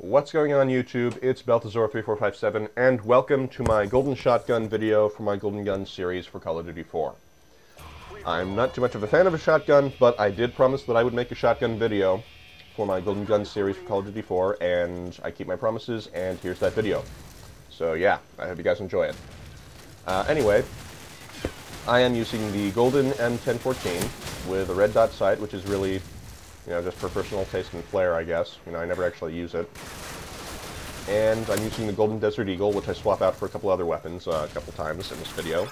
What's going on YouTube? It's Belthazor3457 and welcome to my Golden Shotgun video for my Golden Gun series for Call of Duty 4. I'm not too much of a fan of a shotgun, but I did promise that I would make a shotgun video for my Golden Gun series for Call of Duty 4, and I keep my promises, and here's that video. So yeah, I hope you guys enjoy it. Anyway, I am using the Golden M1014 with a red dot sight, which is really, just for personal taste and flair, I guess. I never actually use it. And I'm using the Golden Desert Eagle, which I swap out for a couple other weapons a couple times in this video.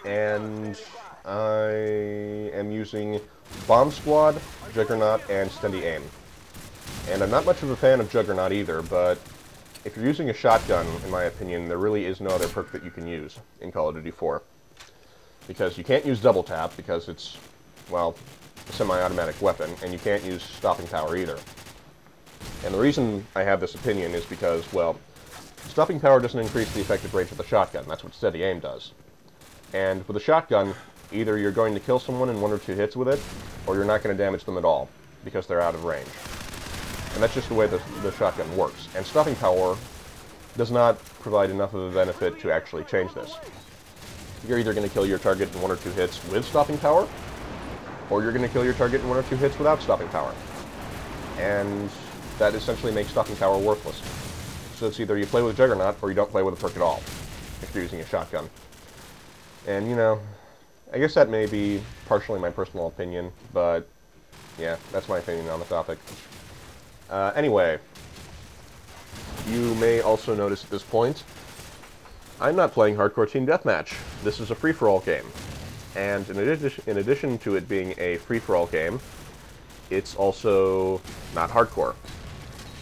And I am using Bomb Squad, Juggernaut, and Steady Aim. And I'm not much of a fan of Juggernaut either, but if you're using a shotgun, in my opinion, there really is no other perk that you can use in Call of Duty 4. Because you can't use double tap, because it's, well, a semi-automatic weapon, and you can't use stopping power either. And the reason I have this opinion is because, well, stopping power doesn't increase the effective range of the shotgun. That's what steady aim does. And with a shotgun, either you're going to kill someone in 1 or 2 hits with it, or you're not going to damage them at all, because they're out of range. And that's just the way the shotgun works. And stopping power does not provide enough of a benefit to actually change this. You're either going to kill your target in 1 or 2 hits with stopping power, or you're going to kill your target in 1 or 2 hits without stopping power. And that essentially makes stopping power worthless. So it's either you play with Juggernaut, or you don't play with a perk at all, if you're using a shotgun. And, I guess that may be partially my personal opinion, but yeah, that's my opinion on the topic. Anyway, you may also notice at this point, I'm not playing Hardcore Team Deathmatch. This is a free-for-all game. And in addition to it being a free-for-all game, it's also not hardcore.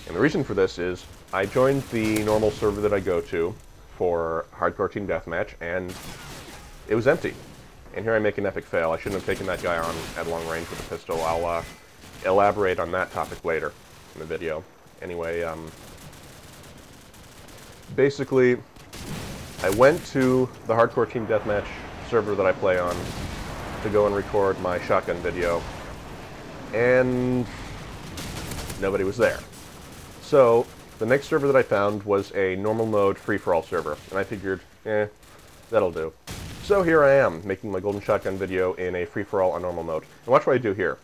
And the reason for this is, I joined the normal server that I go to for Hardcore Team Deathmatch, and it was empty. And here I make an epic fail. I shouldn't have taken that guy on at long range with a pistol. I'll elaborate on that topic later in the video. Anyway, basically, I went to the Hardcore Team Deathmatch server that I play on to go and record my shotgun video, and nobody was there. So the next server that I found was a normal mode free-for-all server, and I figured, that'll do. So here I am, making my Golden Shotgun video in a free-for-all on normal mode. And watch what I do here.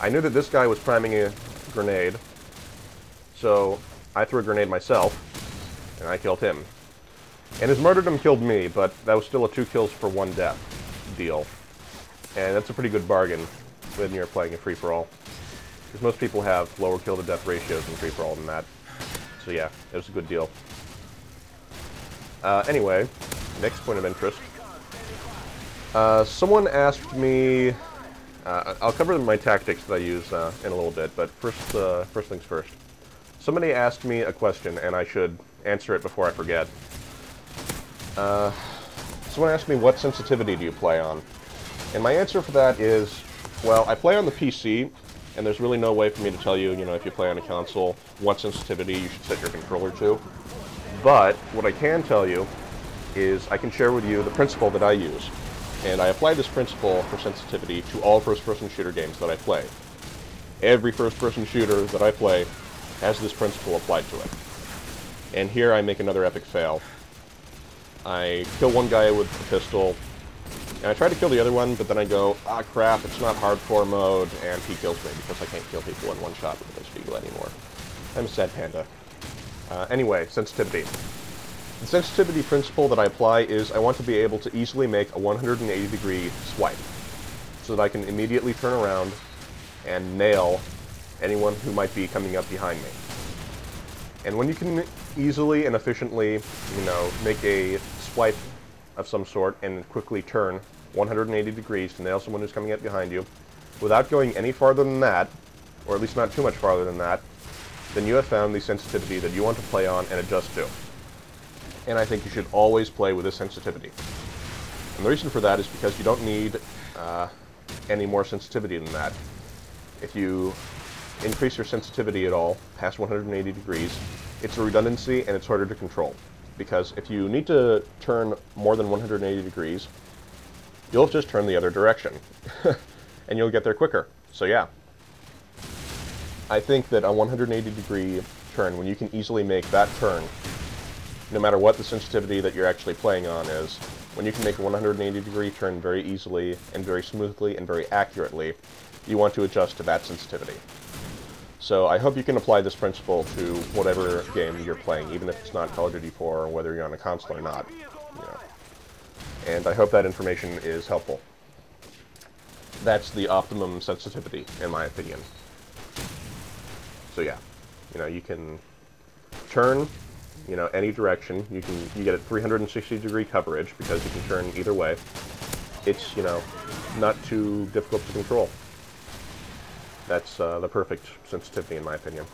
I knew that this guy was priming a grenade, so I threw a grenade myself, and I killed him. And his martyrdom killed me, but that was still a 2 kills for 1 death deal. And that's a pretty good bargain when you're playing a free-for-all. Because most people have lower kill-to-death ratios in free-for-all than that. So yeah, it was a good deal. Anyway, next point of interest. Someone asked me... I'll cover my tactics that I use in a little bit, but first things first. Somebody asked me a question, and I should answer it before I forget. Someone asked me, what sensitivity do you play on? And my answer for that is, well, I play on the PC, and there's really no way for me to tell you, if you play on a console, what sensitivity you should set your controller to. But what I can tell you is I can share with you the principle that I use. And I apply this principle for sensitivity to all first-person shooter games that I play. Every first-person shooter that I play has this principle applied to it. And here I make another epic fail. I kill one guy with a pistol, and I try to kill the other one, but then I go, ah crap, it's not hardcore mode, and he kills me because I can't kill people in one shot with a Desert Eagle anymore. I'm a sad panda. Anyway, sensitivity. The sensitivity principle that I apply is I want to be able to easily make a 180-degree swipe, so that I can immediately turn around and nail anyone who might be coming up behind me. And when you can easily and efficiently, make a swipe of some sort and quickly turn 180 degrees to nail someone who's coming up behind you, without going any farther than that, or at least not too much farther than that, then you have found the sensitivity that you want to play on and adjust to. And I think you should always play with this sensitivity. And the reason for that is because you don't need any more sensitivity than that. If you increase your sensitivity at all past 180 degrees, it's a redundancy and it's harder to control. Because if you need to turn more than 180 degrees, you'll just turn the other direction. And you'll get there quicker. So yeah. I think that a 180 degree turn when you can easily make that turn, no matter what the sensitivity that you're actually playing on is, when you can make a 180-degree turn very easily and very smoothly and very accurately, you want to adjust to that sensitivity. So I hope you can apply this principle to whatever game you're playing, even if it's not Call of Duty 4 or whether you're on a console or not. You know. And I hope that information is helpful. That's the optimum sensitivity, in my opinion. So yeah, you know, you can turn, you know, any direction. You get a 360-degree coverage because you can turn either way. It's, you know, not too difficult to control. That's the perfect sensitivity, in my opinion.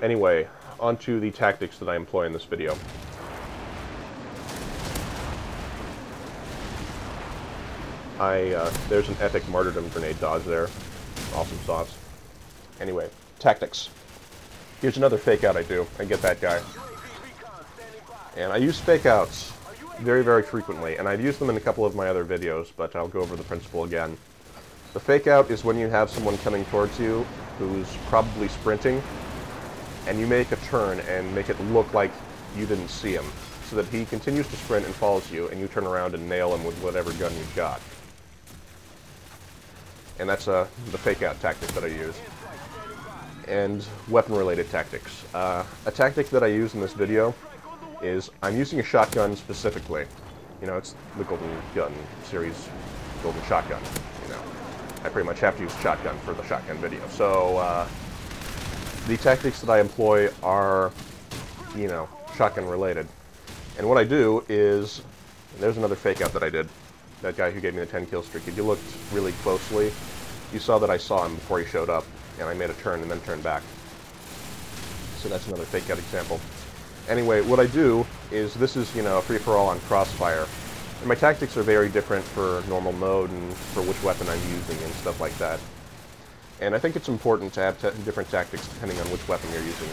Anyway, on to the tactics that I employ in this video. There's an epic martyrdom grenade dodge there. Awesome sauce. Anyway, tactics. Here's another fake out I do. I get that guy. And I use fake outs very, very frequently, and I've used them in a couple of my other videos, but I'll go over the principle again. The fake out is when you have someone coming towards you who's probably sprinting, and you make a turn and make it look like you didn't see him, so that he continues to sprint and follows you, and you turn around and nail him with whatever gun you've got. And that's the fake out tactic that I use. And weapon-related tactics. A tactic that I use in this video is I'm using a shotgun specifically. You know, it's the Golden Gun series, Golden Shotgun. You know, I pretty much have to use shotgun for the shotgun video. So the tactics that I employ are, you know, shotgun-related. And what I do is, there's another fake out that I did. That guy who gave me the 10-kill streak. If you looked really closely, you saw that I saw him before he showed up, and I made a turn and then turned back. So that's another fake out example. Anyway, what I do is, this is, you know, a free-for-all on crossfire. And my tactics are very different for normal mode and for which weapon I'm using and stuff like that. And I think it's important to have different tactics depending on which weapon you're using.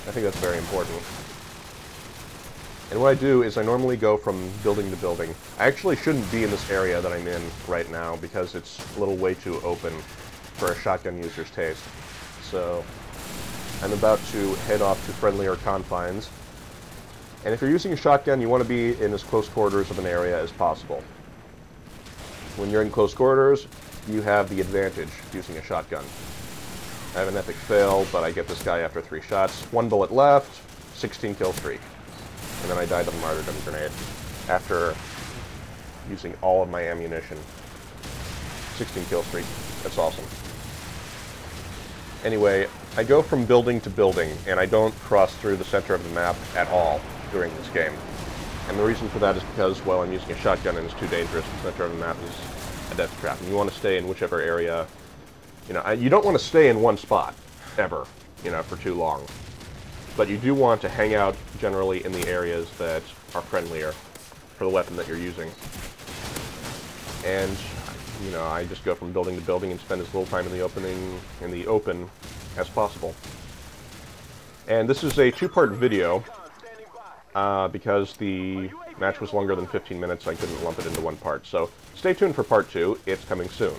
I think that's very important. And what I do is I normally go from building to building. I actually shouldn't be in this area that I'm in right now because it's a little way too open for a shotgun user's taste. So I'm about to head off to friendlier confines. And if you're using a shotgun, you want to be in as close quarters of an area as possible. When you're in close quarters, you have the advantage using a shotgun. I have an epic fail, but I get this guy after 3 shots. 1 bullet left, 16 kill streak. And then I died to the martyrdom grenade after using all of my ammunition. 16 kill streak. That's awesome. Anyway, I go from building to building, and I don't cross through the center of the map at all during this game. And the reason for that is because, well, I'm using a shotgun and it's too dangerous. The center of the map is a death trap, and you want to stay in whichever area. You know, you don't want to stay in one spot, ever, you know, for too long. But you do want to hang out generally in the areas that are friendlier for the weapon that you're using. And, you know, I just go from building to building and spend as little time in the open as possible. And this is a 2-part video, because the match was longer than 15 minutes, I couldn't lump it into one part. So stay tuned for part 2, it's coming soon.